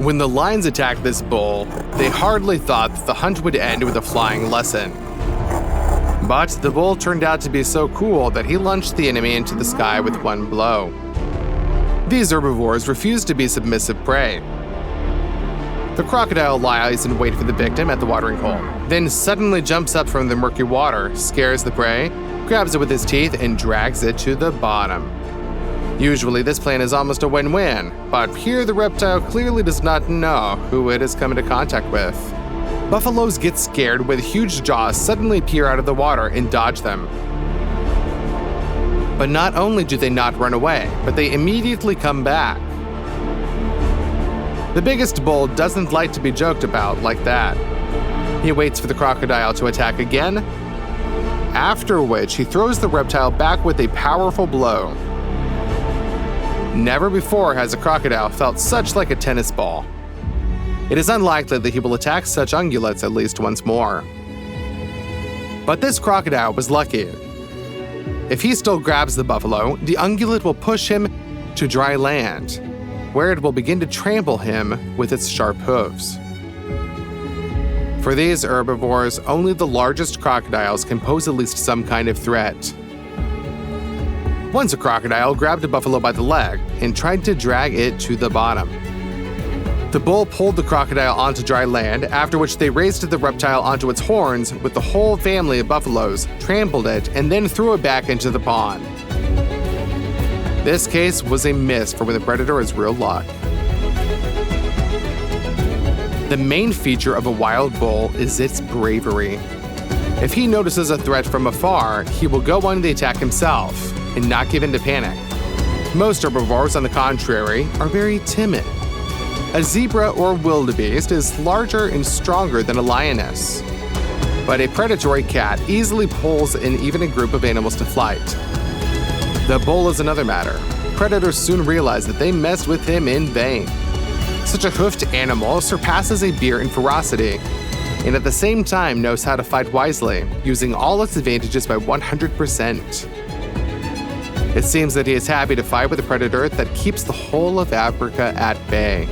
When the lions attacked this bull, they hardly thought that the hunt would end with a flying lesson. But the bull turned out to be so cool that he launched the enemy into the sky with one blow. These herbivores refused to be submissive prey. The crocodile lies in wait for the victim at the watering hole, then suddenly jumps up from the murky water, scares the prey, grabs it with his teeth, and drags it to the bottom. Usually this plan is almost a win-win, but here the reptile clearly does not know who it has come into contact with. Buffaloes get scared when huge jaws suddenly appear out of the water and dodge them. But not only do they not run away, but they immediately come back. The biggest bull doesn't like to be joked about like that. He waits for the crocodile to attack again, after which he throws the reptile back with a powerful blow. Never before has a crocodile felt such like a tennis ball. It is unlikely that he will attack such ungulates at least once more. But this crocodile was lucky. If he still grabs the buffalo, the ungulate will push him to dry land, where it will begin to trample him with its sharp hooves. For these herbivores, only the largest crocodiles can pose at least some kind of threat. Once a crocodile grabbed a buffalo by the leg and tried to drag it to the bottom. The bull pulled the crocodile onto dry land, after which they raised the reptile onto its horns with the whole family of buffaloes, trampled it, and then threw it back into the pond. This case was a miss for when the predator is real luck. The main feature of a wild bull is its bravery. If he notices a threat from afar, he will go on the attack himself and not give in to panic. Most herbivores, on the contrary, are very timid. A zebra or wildebeest is larger and stronger than a lioness. But a predatory cat easily pulls in even a group of animals to flight. The bull is another matter. Predators soon realize that they messed with him in vain. Such a hoofed animal surpasses a deer in ferocity, and at the same time knows how to fight wisely, using all its advantages by 100%. It seems that he is happy to fight with a predator that keeps the whole of Africa at bay.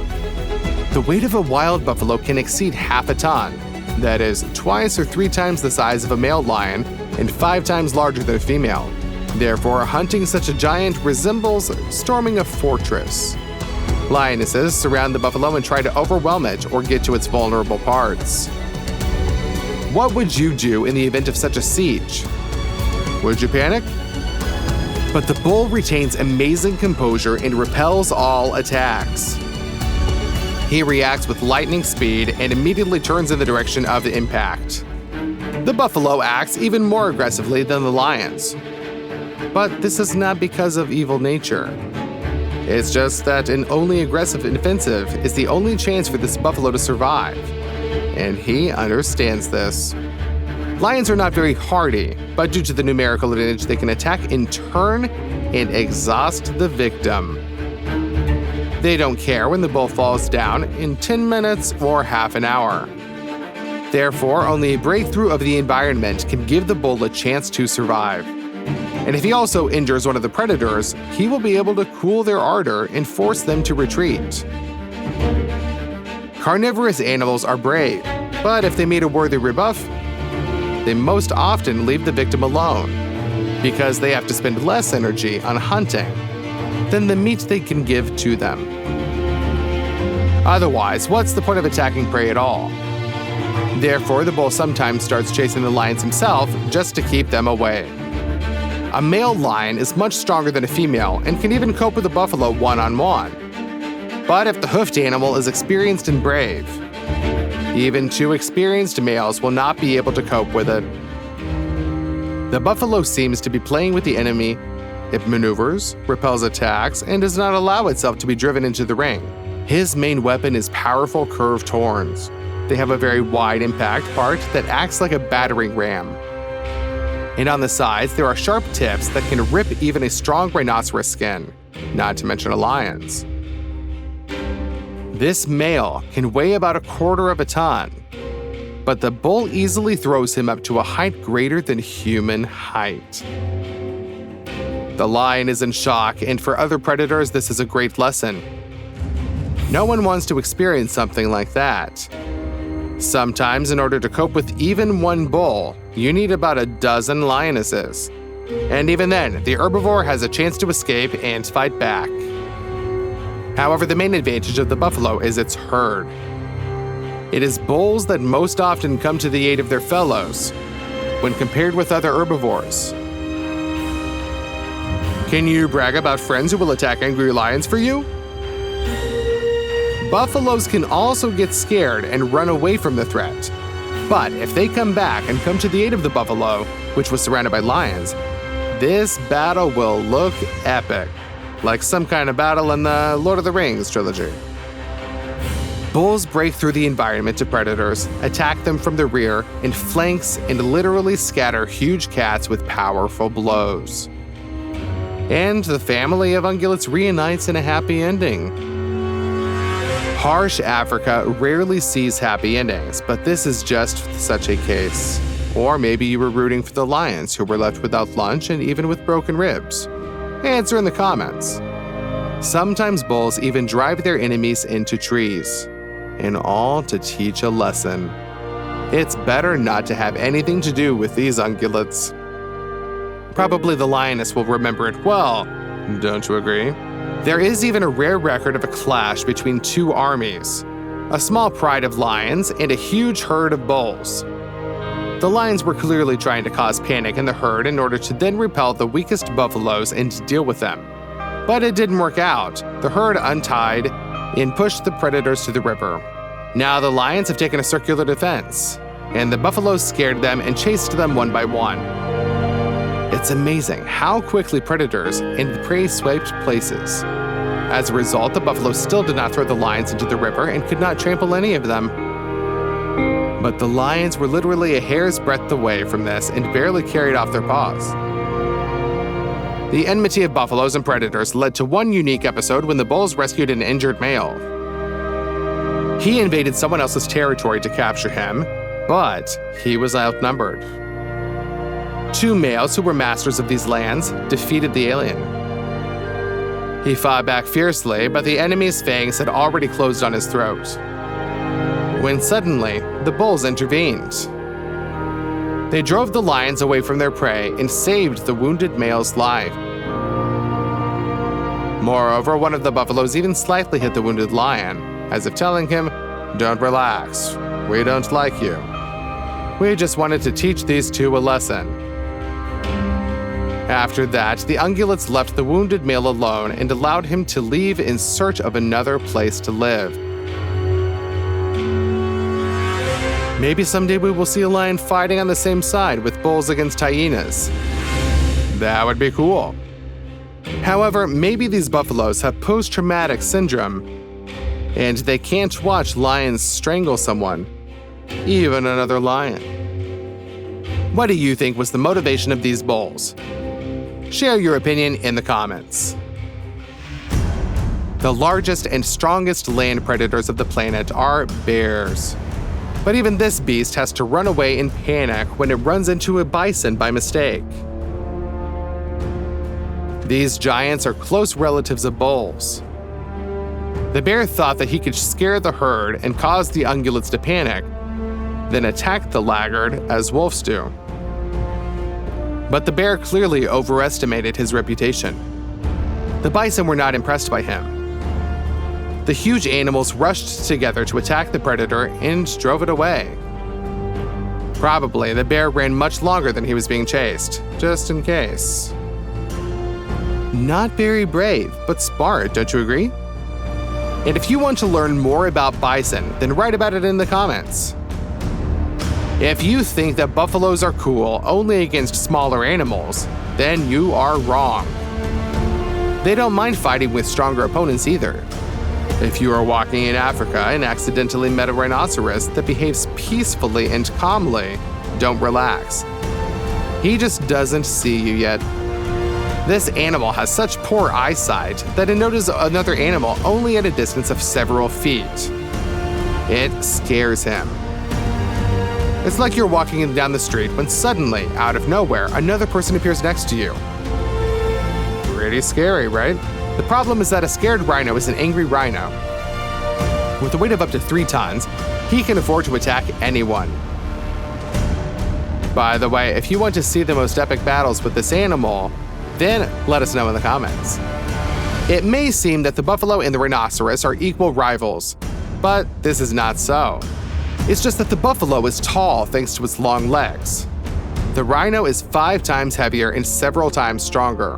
The weight of a wild buffalo can exceed half a ton, that is, twice or 3 times the size of a male lion and 5 times larger than a female. Therefore, hunting such a giant resembles storming a fortress. Lionesses surround the buffalo and try to overwhelm it or get to its vulnerable parts. What would you do in the event of such a siege? Would you panic? But the bull retains amazing composure and repels all attacks. He reacts with lightning speed and immediately turns in the direction of the impact. The buffalo acts even more aggressively than the lions. But this is not because of evil nature. It's just that an only aggressive and offensive is the only chance for this buffalo to survive. And he understands this. Lions are not very hardy, but due to the numerical advantage, they can attack in turn and exhaust the victim. They don't care when the bull falls down in 10 minutes or half an hour. Therefore, only a breakthrough of the environment can give the bull a chance to survive. And if he also injures one of the predators, he will be able to cool their ardor and force them to retreat. Carnivorous animals are brave, but if they meet a worthy rebuff, they most often leave the victim alone, because they have to spend less energy on hunting than the meat they can give to them. Otherwise, what's the point of attacking prey at all? Therefore, the bull sometimes starts chasing the lions himself just to keep them away. A male lion is much stronger than a female and can even cope with a buffalo one-on-one. But if the hoofed animal is experienced and brave, even 2 experienced males will not be able to cope with it. The buffalo seems to be playing with the enemy. It maneuvers, repels attacks, and does not allow itself to be driven into the ring. His main weapon is powerful curved horns. They have a very wide impact part that acts like a battering ram. And on the sides, there are sharp tips that can rip even a strong rhinoceros skin, not to mention a lion's. This male can weigh about 1/4 of a ton, but the bull easily throws him up to a height greater than human height. The lion is in shock, and for other predators, this is a great lesson. No one wants to experience something like that. Sometimes, in order to cope with even one bull, you need about a dozen lionesses. And even then, the herbivore has a chance to escape and fight back. However, the main advantage of the buffalo is its herd. It is bulls that most often come to the aid of their fellows when compared with other herbivores. Can you brag about friends who will attack angry lions for you? Buffaloes can also get scared and run away from the threat. But if they come back and come to the aid of the buffalo, which was surrounded by lions, this battle will look epic, like some kind of battle in the Lord of the Rings trilogy. Bulls break through the environment to predators, attack them from the rear, in flanks, and literally scatter huge cats with powerful blows. And the family of ungulates reunites in a happy ending. Harsh Africa rarely sees happy endings, but this is just such a case. Or maybe you were rooting for the lions who were left without lunch and even with broken ribs. Answer in the comments. Sometimes bulls even drive their enemies into trees, and all to teach a lesson. It's better not to have anything to do with these ungulates. Probably the lioness will remember it well, don't you agree? There is even a rare record of a clash between two armies, a small pride of lions and a huge herd of bulls. The lions were clearly trying to cause panic in the herd in order to then repel the weakest buffaloes and deal with them. But it didn't work out. The herd untied and pushed the predators to the river. Now the lions have taken a circular defense, and the buffaloes scared them and chased them one by one. It's amazing how quickly predators and the prey swiped places. As a result, the buffalo still did not throw the lions into the river and could not trample any of them. But the lions were literally a hair's breadth away from this and barely carried off their paws. The enmity of buffaloes and predators led to one unique episode when the bulls rescued an injured male. He invaded someone else's territory to capture him, but he was outnumbered. Two males who were masters of these lands defeated the alien. He fought back fiercely, but the enemy's fangs had already closed on his throat. When suddenly, the bulls intervened. They drove the lions away from their prey and saved the wounded male's life. Moreover, one of the buffaloes even slightly hit the wounded lion, as if telling him, "Don't relax, we don't like you. We just wanted to teach these two a lesson." After that, the ungulates left the wounded male alone and allowed him to leave in search of another place to live. Maybe someday we will see a lion fighting on the same side with bulls against hyenas. That would be cool. However, maybe these buffaloes have post-traumatic syndrome, and they can't watch lions strangle someone, even another lion. What do you think was the motivation of these bulls? Share your opinion in the comments. The largest and strongest land predators of the planet are bears. But even this beast has to run away in panic when it runs into a bison by mistake. These giants are close relatives of bulls. The bear thought that he could scare the herd and cause the ungulates to panic, then attack the laggard as wolves do. But the bear clearly overestimated his reputation. The bison were not impressed by him. The huge animals rushed together to attack the predator and drove it away. Probably the bear ran much longer than he was being chased, just in case. Not very brave, but smart, don't you agree? And if you want to learn more about bison, then write about it in the comments. If you think that buffaloes are cool only against smaller animals, then you are wrong. They don't mind fighting with stronger opponents either. If you are walking in Africa and accidentally met a rhinoceros that behaves peacefully and calmly, don't relax. He just doesn't see you yet. This animal has such poor eyesight that it notices another animal only at a distance of several feet. It scares him. It's like you're walking down the street when suddenly, out of nowhere, another person appears next to you. Pretty scary, right? The problem is that a scared rhino is an angry rhino. With a weight of up to 3 tons, he can afford to attack anyone. By the way, if you want to see the most epic battles with this animal, then let us know in the comments. It may seem that the buffalo and the rhinoceros are equal rivals, but this is not so. It's just that the buffalo is tall thanks to its long legs. The rhino is 5 times heavier and several times stronger.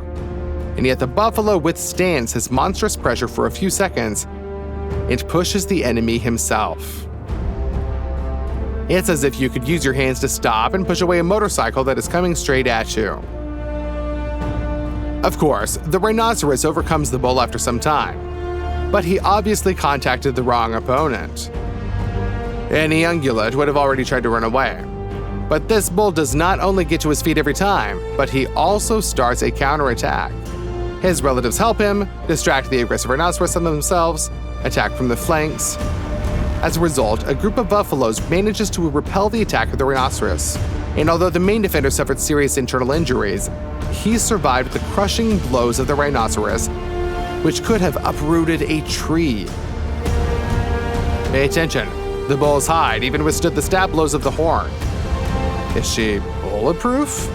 And yet the buffalo withstands his monstrous pressure for a few seconds and pushes the enemy himself. It's as if you could use your hands to stop and push away a motorcycle that is coming straight at you. Of course, the rhinoceros overcomes the bull after some time, but he obviously contacted the wrong opponent. Any ungulate would have already tried to run away. But this bull does not only get to his feet every time, but he also starts a counterattack. His relatives help him, distract the aggressive rhinoceros on themselves, attack from the flanks. As a result, a group of buffaloes manages to repel the attack of the rhinoceros. And although the main defender suffered serious internal injuries, he survived the crushing blows of the rhinoceros, which could have uprooted a tree. Pay attention, the bull's hide even withstood the stab blows of the horn. Is she bulletproof?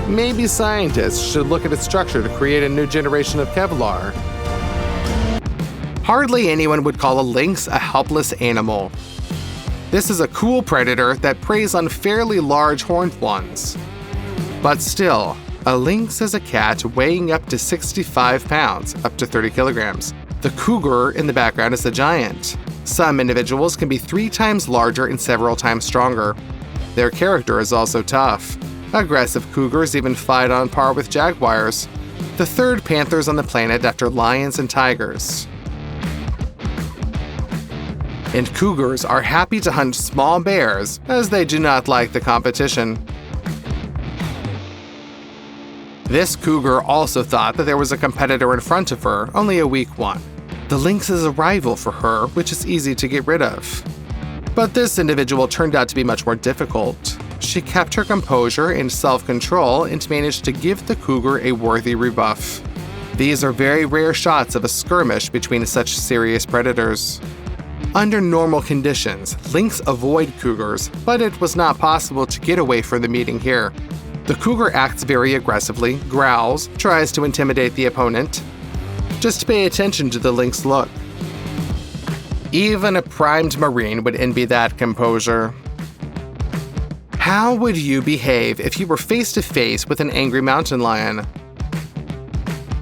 Maybe scientists should look at its structure to create a new generation of Kevlar. Hardly anyone would call a lynx a helpless animal. This is a cool predator that preys on fairly large horned ones. But still, a lynx is a cat weighing up to 65 pounds, up to 30 kilograms. The cougar in the background is a giant. Some individuals can be 3 times larger and several times stronger. Their character is also tough. Aggressive cougars even fight on par with jaguars, the third panthers on the planet after lions and tigers. And cougars are happy to hunt small bears, as they do not like the competition. This cougar also thought that there was a competitor in front of her, only a weak one. The lynx is a rival for her, which is easy to get rid of. But this individual turned out to be much more difficult. She kept her composure and self-control and managed to give the cougar a worthy rebuff. These are very rare shots of a skirmish between such serious predators. Under normal conditions, lynx avoid cougars, but it was not possible to get away from the meeting here. The cougar acts very aggressively, growls, tries to intimidate the opponent. Just pay attention to the lynx look. Even a primed marine would envy that composure. How would you behave if you were face to face with an angry mountain lion?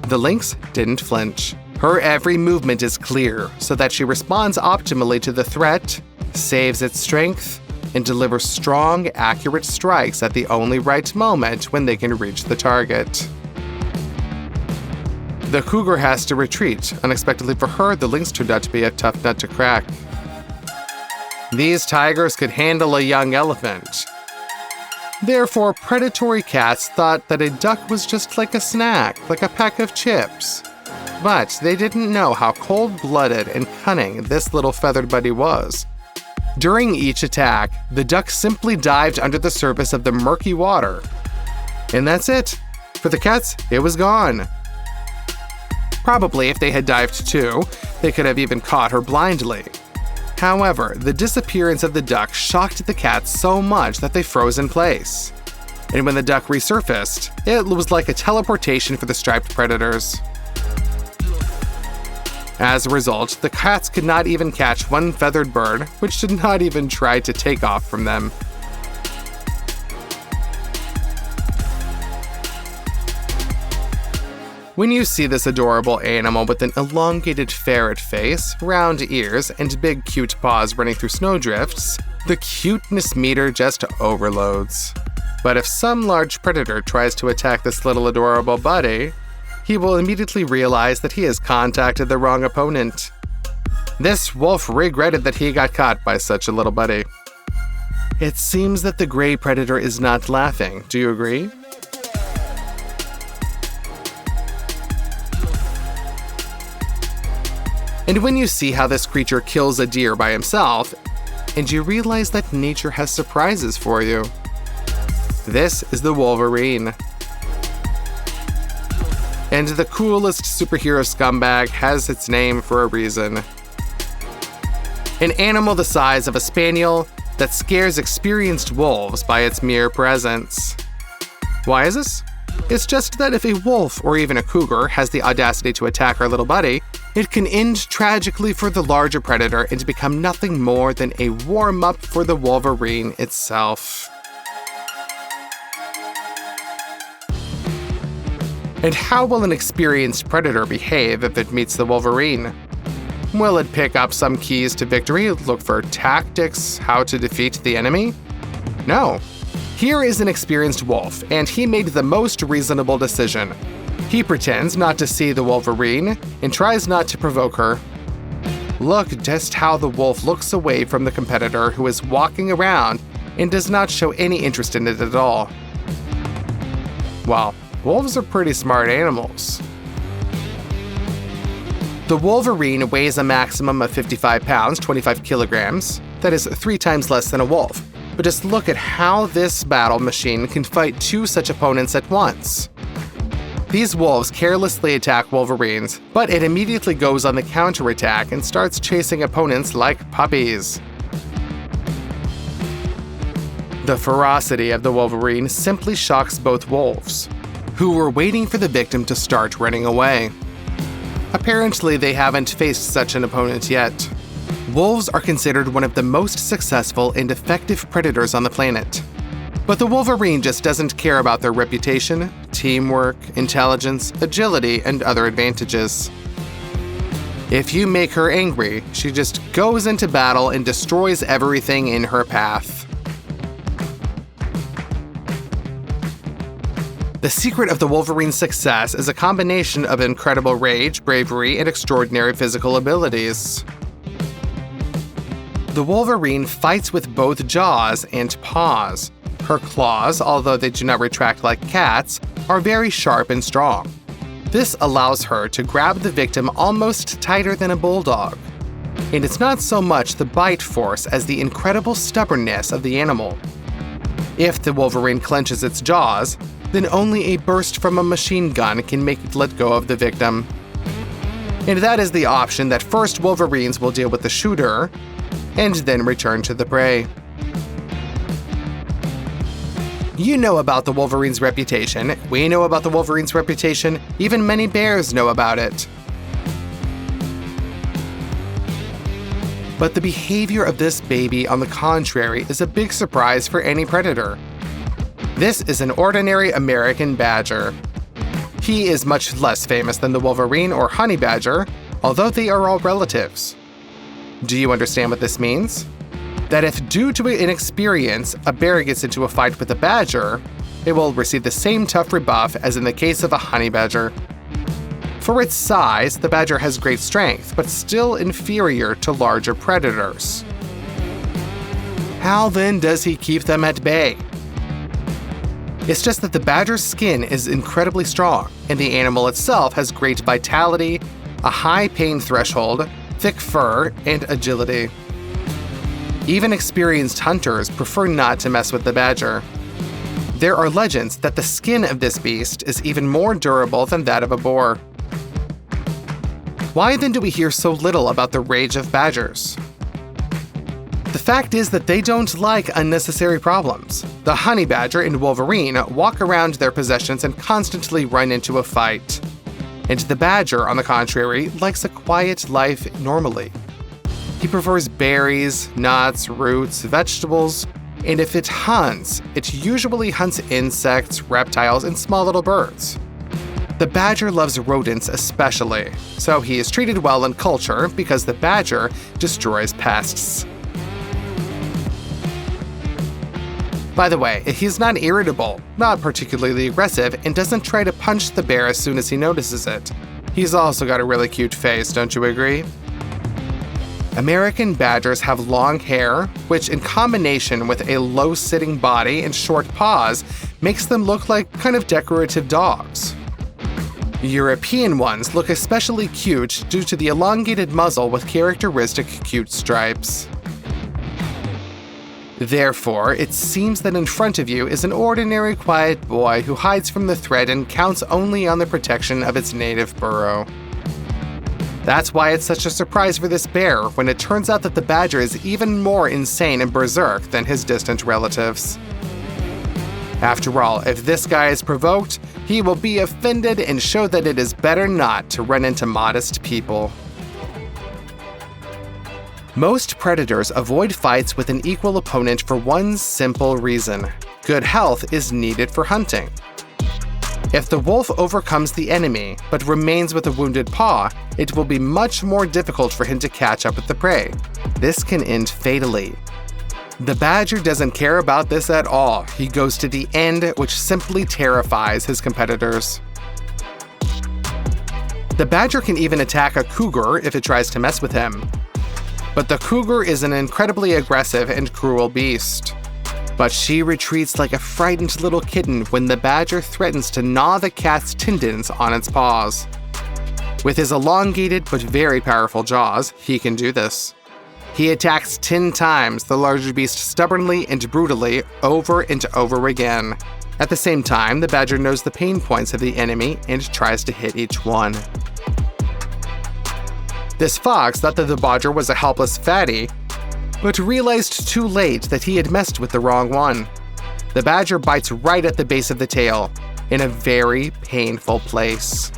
The lynx didn't flinch. Her every movement is clear, so that she responds optimally to the threat, saves its strength, and delivers strong, accurate strikes at the only right moment when they can reach the target. The cougar has to retreat. Unexpectedly for her, the lynx turned out to be a tough nut to crack. These tigers could handle a young elephant. Therefore, predatory cats thought that a duck was just like a snack, like a pack of chips. But they didn't know how cold-blooded and cunning this little feathered buddy was. During each attack, the duck simply dived under the surface of the murky water. And that's it. For the cats, it was gone. Probably if they had dived too, they could have even caught her blindly. However, the disappearance of the duck shocked the cats so much that they froze in place. And when the duck resurfaced, it was like a teleportation for the striped predators. As a result, the cats could not even catch one feathered bird, which did not even try to take off from them. When you see this adorable animal with an elongated ferret face, round ears, and big cute paws running through snowdrifts, the cuteness meter just overloads. But if some large predator tries to attack this little adorable buddy, he will immediately realize that he has contacted the wrong opponent. This wolf regretted that he got caught by such a little buddy. It seems that the gray predator is not laughing. Do you agree? And when you see how this creature kills a deer by himself, and you realize that nature has surprises for you. This is the Wolverine. And the coolest superhero scumbag has its name for a reason. an animal the size of a spaniel that scares experienced wolves by its mere presence. Why is this? It's just that if a wolf or even a cougar has the audacity to attack our little buddy, it can end tragically for the larger predator and become nothing more than a warm-up for the wolverine itself. And how will an experienced predator behave if it meets the wolverine? Will it pick up some keys to victory, look for tactics, how to defeat the enemy? No. Here is an experienced wolf, and he made the most reasonable decision. He pretends not to see the wolverine and tries not to provoke her. Look just how the wolf looks away from the competitor who is walking around and does not show any interest in it at all. Well, wolves are pretty smart animals. The wolverine weighs a maximum of 55 pounds, 25 kilograms. That is 3 times less than a wolf. But just look at how this battle machine can fight 2 such opponents at once. These wolves carelessly attack wolverines, but it immediately goes on the counterattack and starts chasing opponents like puppies. The ferocity of the wolverine simply shocks both wolves, who were waiting for the victim to start running away. Apparently, they haven't faced such an opponent yet. Wolves are considered one of the most successful and effective predators on the planet. But the wolverine just doesn't care about their reputation, teamwork, intelligence, agility, and other advantages. If you make her angry, she just goes into battle and destroys everything in her path. The secret of the wolverine's success is a combination of incredible rage, bravery, and extraordinary physical abilities. The wolverine fights with both jaws and paws. Her claws, although they do not retract like cats, are very sharp and strong. This allows her to grab the victim almost tighter than a bulldog. And it's not so much the bite force as the incredible stubbornness of the animal. If the wolverine clenches its jaws, then only a burst from a machine gun can make it let go of the victim. And that is the option that first wolverines will deal with the shooter, and then return to the prey. You know about the wolverine's reputation, we know about the wolverine's reputation, even many bears know about it. But the behavior of this baby, on the contrary, is a big surprise for any predator. This is an ordinary American badger. He is much less famous than the wolverine or honey badger, although they are all relatives. Do you understand what this means? That if due to inexperience, a bear gets into a fight with a badger, it will receive the same tough rebuff as in the case of a honey badger. For its size, the badger has great strength, but still inferior to larger predators. How then does he keep them at bay? It's just that the badger's skin is incredibly strong, and the animal itself has great vitality, a high pain threshold, thick fur, and agility. Even experienced hunters prefer not to mess with the badger. There are legends that the skin of this beast is even more durable than that of a boar. Why then do we hear so little about the rage of badgers? The fact is that they don't like unnecessary problems. The honey badger and wolverine walk around their possessions and constantly run into a fight. And the badger, on the contrary, likes a quiet life normally. He prefers berries, nuts, roots, vegetables, and if it hunts, it usually hunts insects, reptiles, and small little birds. The badger loves rodents especially, so he is treated well in culture because the badger destroys pests. By the way, he's not irritable, not particularly aggressive, and doesn't try to punch the bear as soon as he notices it. He's also got a really cute face, don't you agree? American badgers have long hair, which in combination with a low-sitting body and short paws makes them look like kind of decorative dogs. European ones look especially cute due to the elongated muzzle with characteristic cute stripes. Therefore, it seems that in front of you is an ordinary quiet boy who hides from the threat and counts only on the protection of its native burrow. That's why it's such a surprise for this bear when it turns out that the badger is even more insane and berserk than his distant relatives. After all, if this guy is provoked, he will be offended and show that it is better not to run into modest people. Most predators avoid fights with an equal opponent for one simple reason: good health is needed for hunting. If the wolf overcomes the enemy but remains with a wounded paw, it will be much more difficult for him to catch up with the prey. This can end fatally. The badger doesn't care about this at all. He goes to the end, which simply terrifies his competitors. The badger can even attack a cougar if it tries to mess with him. But the cougar is an incredibly aggressive and cruel beast. But she retreats like a frightened little kitten when the badger threatens to gnaw the cat's tendons on its paws. With his elongated but very powerful jaws, he can do this. He attacks 10 times the larger beast stubbornly and brutally over and over again. At the same time, the badger knows the pain points of the enemy and tries to hit each one. This fox thought that the badger was a helpless fatty, but realized too late that he had messed with the wrong one. The badger bites right at the base of the tail, in a very painful place.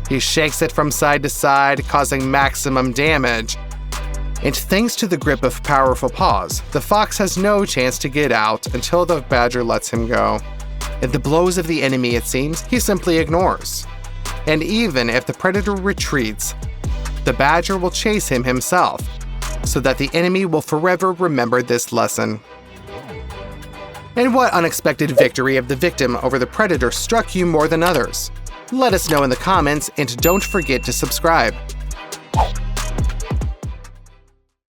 He shakes it from side to side, causing maximum damage. And thanks to the grip of powerful paws, the fox has no chance to get out until the badger lets him go. And the blows of the enemy, it seems, he simply ignores. And even if the predator retreats, the badger will chase him himself, so that the enemy will forever remember this lesson. And what unexpected victory of the victim over the predator struck you more than others? Let us know in the comments, and don't forget to subscribe.